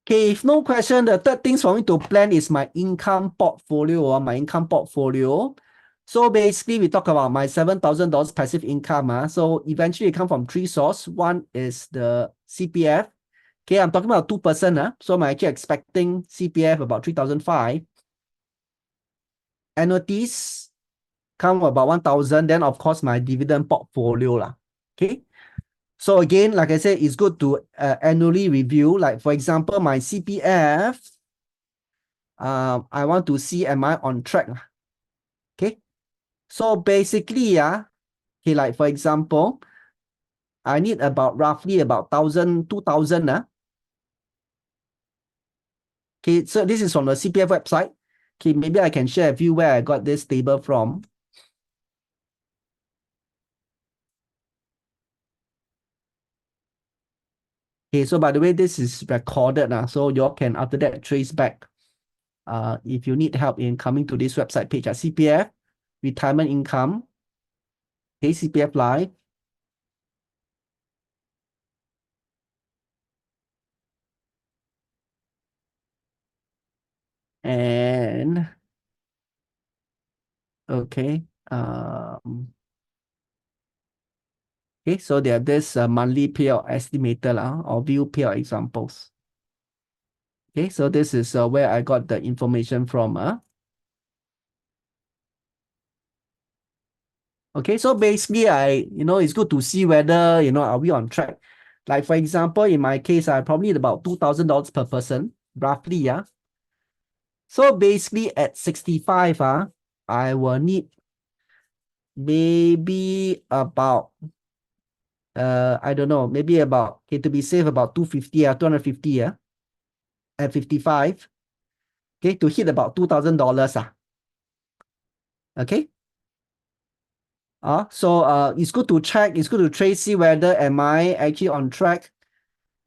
Okay, if no question, the third things for me to plan is my income portfolio or my income portfolio. So basically, we talk about my $7,000 passive income. So eventually it come from three sources. One is the CPF. Okay, I'm talking about 2%. So I'm actually expecting CPF about 3,500. Annuities come about 1,000. Then of course my dividend portfolio. Okay. So again, like I said, it's good to annually review. Like for example, my CPF, I want to see am I on track. Okay. So basically, okay, like for example, I need about roughly about 1,000, 2,000. Okay, so this is from the CPF website. Okay, maybe I can share with you where I got this table from. Okay, so by the way, this is recorded. So you all can after that trace back. If you need help in coming to this website page at CPF, retirement income, okay, CPF Live. And okay, okay, so they have this monthly payout estimator or view payout examples. Okay, so this is where I got the information from. Okay, so basically, it's good to see whether, are we on track? Like, for example, in my case, I probably need about $2,000 per person, roughly, So basically, at 65, I will need maybe about, I don't know, maybe about, okay, to be safe, about 250, 250, at 55, okay, to hit about $2,000, okay? So it's good to check, it's good to trace, see whether am I actually on track.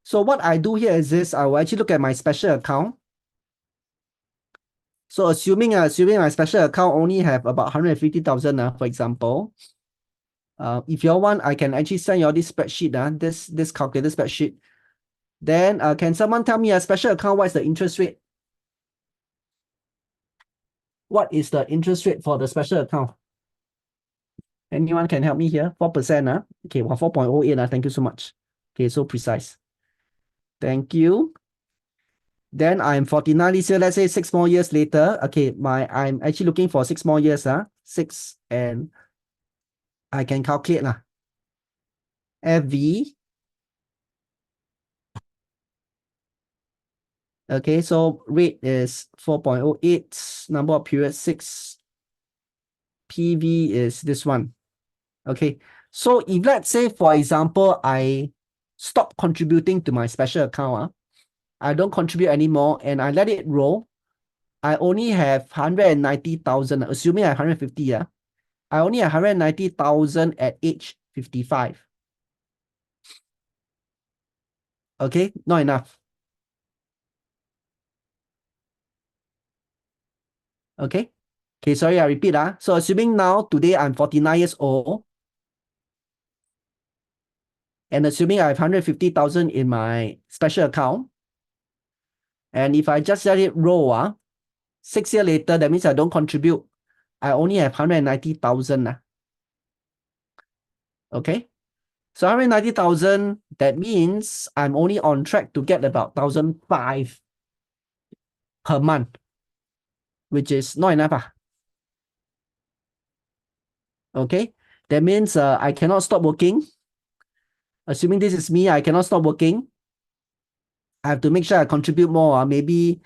So what I do here is this, I will actually look at my special account. So assuming my special account only have about 150,000, for example, if you all want, I can actually send you all this spreadsheet, this calculator spreadsheet. Then can someone tell me a special account, what is the interest rate? What is the interest rate for the special account? Anyone can help me here? 4%. Okay, well, 4.08. Thank you so much. Okay, so precise. Thank you. Then I'm 49 this year. Let's say 6 more years later. Okay, I'm actually looking for 6 more years. 6, and I can calculate FV. Okay, so rate is 4.08. Number of periods 6. PV is this one. Okay, so if let's say, for example, I stop contributing to my special account, I don't contribute anymore and I let it roll, I only have 190,000, assuming I have 150, I only have 190,000 at age 55. Okay, not enough. Okay, sorry, I repeat. So assuming now, today I'm 49 years old, and assuming I have 150,000 in my special account, and if I just let it roll, 6 years later, that means I don't contribute, I only have 190,000. Okay, so 190,000, that means I'm only on track to get about 1,500 per month, which is not enough. Okay, that means I cannot stop working. Assuming this is me, I cannot stop working. I have to make sure I contribute more. Maybe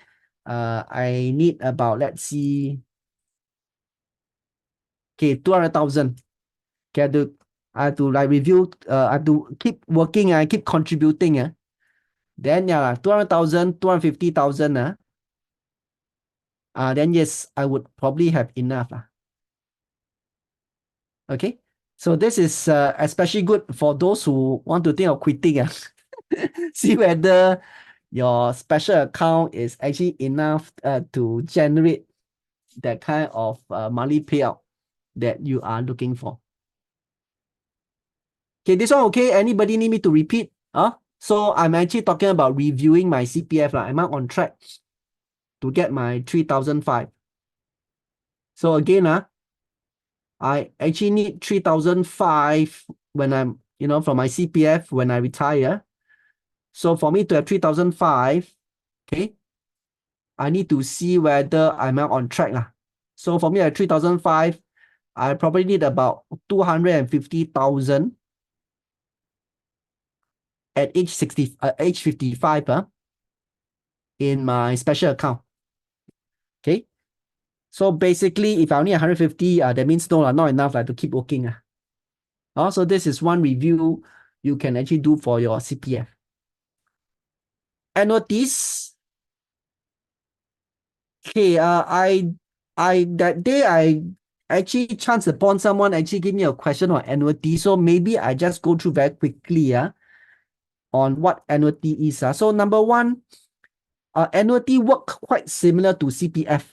I need about, let's see, okay, 200,000. Okay, I have to like review, I have to keep working, I keep contributing. Then 200,000, 250,000. Then yes, I would probably have enough. Okay, so this is especially good for those who want to think of quitting. See whether your special account is actually enough to generate that kind of monthly payout that you are looking for. Okay, this one okay? Anybody need me to repeat? So I'm actually talking about reviewing my CPF. Am I on track to get my 3,005? So again, I actually need 3,005 when I'm, from my CPF when I retire. So for me to have 3,005, okay, I need to see whether I'm on track. So for me at 3,005, I probably need about 250,000 at age 55 in my special account. Okay. So basically, if I only 150, that means no, not enough to keep working. Also, this is one review you can actually do for your CPF. Annuities. Okay, that day I actually chanced upon someone actually give me a question on annuity. So maybe I just go through very quickly on what annuity is. So number one, annuity work quite similar to CPF.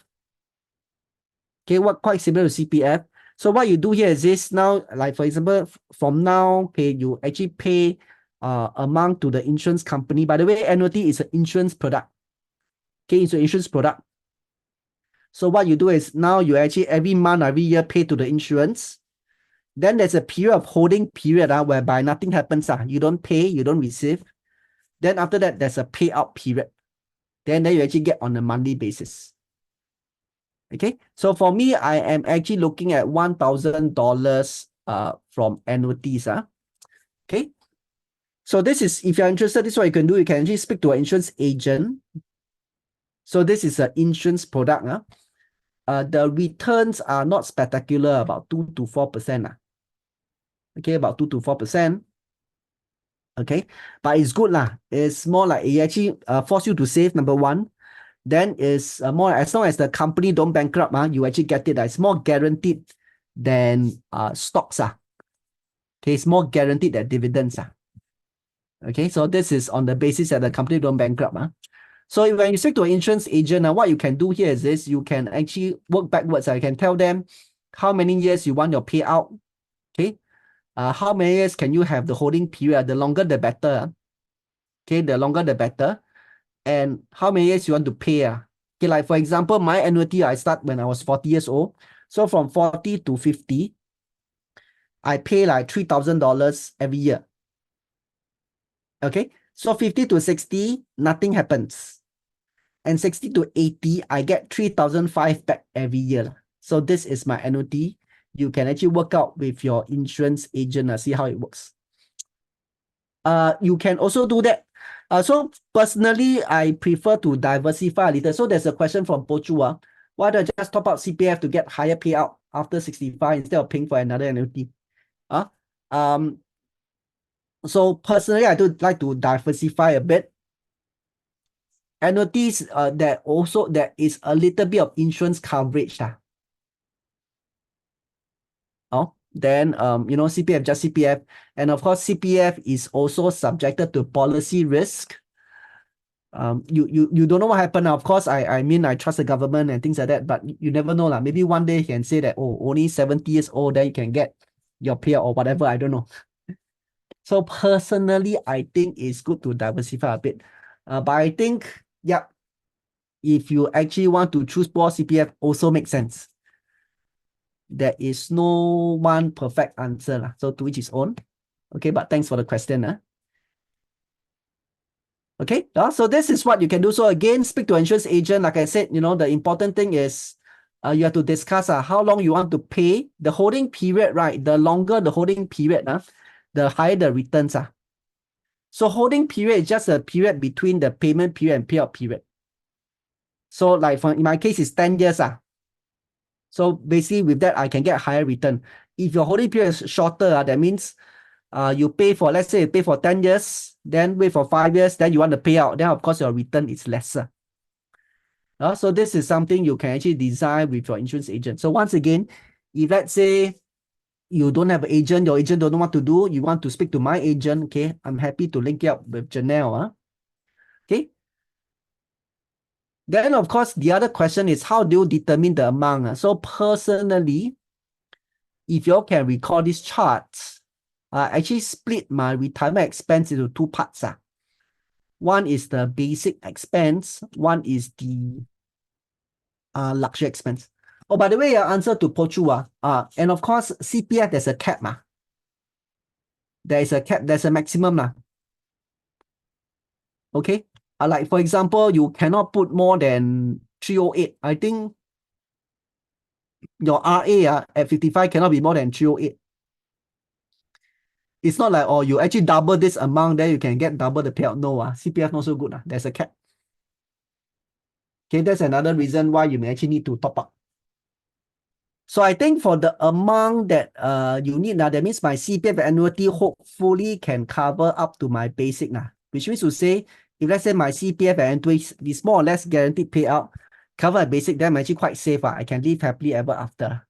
Okay, work quite similar to CPF. So what you do here is this now, like for example, from now, okay, you actually pay amount to the insurance company. By the way, annuity is an insurance product. Okay, it's an insurance product. So what you do is now you actually every month, every year pay to the insurance. Then there's a period of holding period whereby nothing happens. You don't pay, you don't receive. Then after that, there's a payout period. Then you actually get on a monthly basis. Okay, so for me, I am actually looking at $1,000 from annuities. Okay, so this is, if you're interested, this is what you can do. You can actually speak to an insurance agent. So this is an insurance product. The returns are not spectacular, about 2 to 4%. Okay, about 2 to 4%. Okay, but it's good. It's more like it actually force you to save, number one. Then is more, as long as the company don't bankrupt, you actually get it. It's more guaranteed than stocks. Okay, it's more guaranteed than dividends. Okay, so this is on the basis that the company don't bankrupt. So when you speak to an insurance agent, what you can do here is this: you can actually work backwards. You can tell them how many years you want your payout. Okay, how many years can you have the holding period? The longer, the better. Okay, the longer, the better. And how many years you want to pay? Okay, like for example, my annuity, I start when I was 40 years old. So from 40 to 50, I pay like $3,000 every year. Okay, so 50 to 60, nothing happens. And 60 to 80, I get 3,005 back every year. So this is my annuity. You can actually work out with your insurance agent, see how it works. You can also do that. So personally, I prefer to diversify a little. So there's a question from Pochu. Why don't I just top up CPF to get higher payout after 65 instead of paying for another annuity? So personally, I do like to diversify a bit. Annuities, there is a little bit of insurance coverage. Then CPF, just CPF. And of course, CPF is also subjected to policy risk. You don't know what happened. Of course, I mean, I trust the government and things like that, but you never know. Maybe one day he can say that, oh, only 70 years old, then you can get your payout or whatever. I don't know. So personally, I think it's good to diversify a bit. But I think, yeah, if you actually want to choose more CPF, also makes sense. There is no one perfect answer. So to each his own. Okay, but thanks for the question. Okay, so this is what you can do. So again, speak to an insurance agent. Like I said, the important thing is you have to discuss how long you want to pay. The holding period, right? The longer the holding period, the higher the returns. So holding period is just a period between the payment period and payout period. So like in my case, it's 10 years. So basically with that, I can get a higher return. If your holding period is shorter, that means you pay for, let's say you pay for 10 years, then wait for 5 years, then you want to pay out, then of course your return is lesser. So this is something you can actually design with your insurance agent. So once again, if let's say you don't have an agent, your agent don't know what to do, you want to speak to my agent, okay, I'm happy to link you up with Janelle. Okay. Then of course, the other question is how do you determine the amount? So personally, if you all can recall this chart, I actually split my retirement expense into two parts. One is the basic expense. One is the luxury expense. Oh, by the way, answer to Pochu, and of course, CPF, there's a cap. There is a cap, there's a maximum. Okay. Like, for example, you cannot put more than 308. I think your RA at 55 cannot be more than 308. It's not like, oh, you actually double this amount, then you can get double the payout. No, CPF not so good. There's a cap. Okay, that's another reason why you may actually need to top up. So I think for the amount that you need now, that means my CPF annuity hopefully can cover up to my basic now. Which means to say, if let's say my CPF annuity is more or less guaranteed payout, cover a basic, then I'm actually quite safe. I can live happily ever after.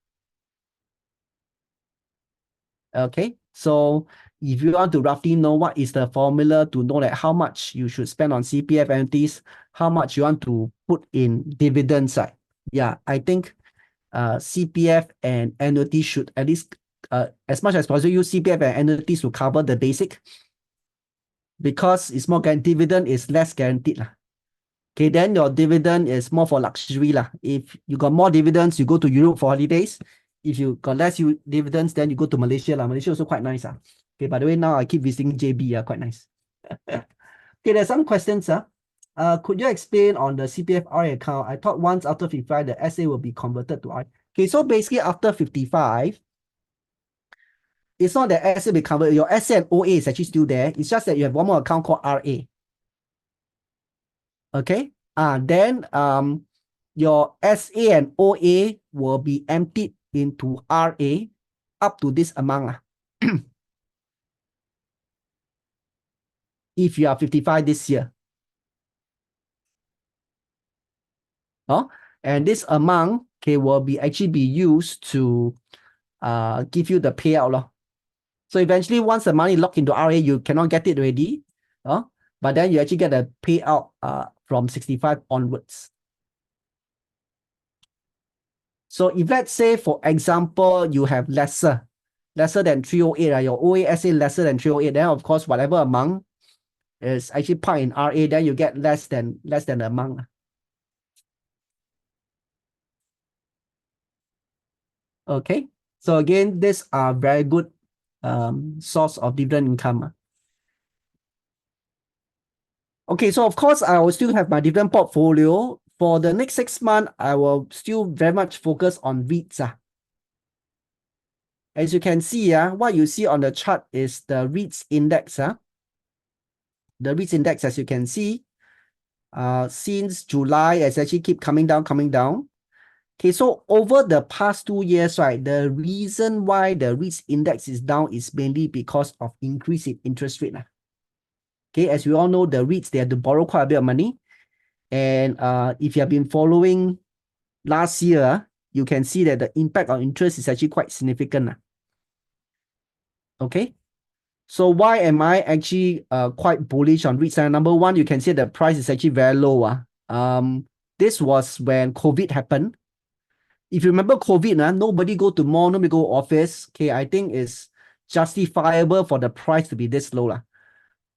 Okay, so if you want to roughly know what is the formula to know that how much you should spend on CPF annuities, how much you want to put in dividends, right? Yeah, I think CPF and annuity should at least, as much as possible, use CPF and annuities to cover the basic, because it's more dividend is less guaranteed. Okay, then your dividend is more for luxury. If you got more dividends, you go to Europe for holidays. If you got less dividends, then you go to Malaysia. Malaysia also quite nice. Okay, by the way, now I keep visiting JB. Quite nice. Okay, there's some questions. Could you explain on the CPF RA account? I thought once after 55, the SA will be converted to RA. Okay, so basically after 55, it's not that SA will be converted. Your SA and OA is actually still there. It's just that you have one more account called RA. Okay. Then your SA and OA will be emptied into RA up to this amount. If you are 55 this year. And this amount, okay, will be actually be used to give you the payout. So eventually, once the money locked into RA, you cannot get it already. But then you actually get a payout from 65 onwards. So if let's say, for example, you have lesser than 308, your OASA lesser than 308, then of course, whatever amount is actually part in RA, then you get less than the amount. Okay. So again, these are very good source of dividend income. Okay, so of course, I will still have my dividend portfolio. For the next 6 months, I will still very much focus on REITs. As you can see, what you see on the chart is the REITs index. The REITs index, as you can see, since July, it's actually keep coming down. Okay, so over the past 2 years, right, the reason why the REITs index is down is mainly because of increase in interest rate. Okay, as we all know, the REITs, they have to borrow quite a bit of money. And if you have been following last year, you can see that the impact on interest is actually quite significant. Okay, so why am I actually quite bullish on REITs? Number one, you can see the price is actually very low. This was when COVID happened. If you remember COVID, nobody go to mall, nobody go office. Okay, I think it's justifiable for the price to be this low.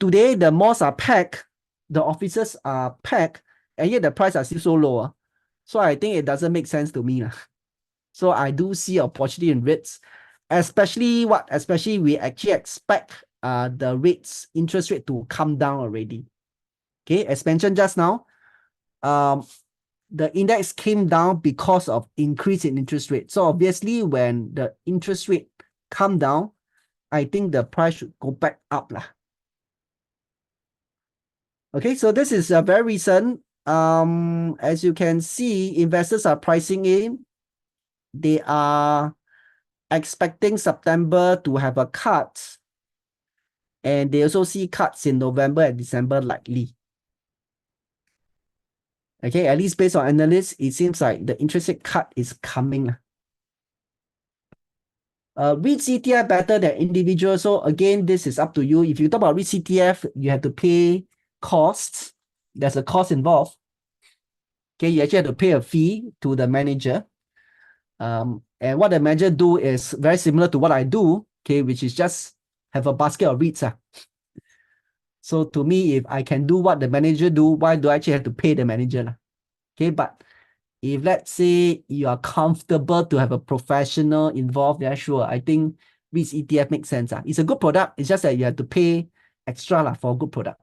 Today, the malls are packed, the offices are packed, and yet the price are still so low. So I think it doesn't make sense to me. So I do see opportunity in REITs, especially we actually expect the interest rate to come down already. Okay, as mentioned just now, the index came down because of increase in interest rate. So obviously, when the interest rate come down, I think the price should go back up. Okay, so this is very recent. As you can see, investors are pricing in. They are expecting September to have a cut. And they also see cuts in November and December likely. Okay, at least based on analysts, it seems like the interest rate cut is coming. REIT ETF better than individual. So again, this is up to you. If you talk about REIT ETF, you have to pay costs. There's a cost involved. Okay, you actually have to pay a fee to the manager. And what the manager do is very similar to what I do, okay, which is just have a basket of REITs. So to me, if I can do what the manager do, why do I actually have to pay the manager lah? Okay, but if let's say you are comfortable to have a professional involved, yeah, sure. I think REITs ETF makes sense. It's a good product. It's just that you have to pay extra lah for a good product.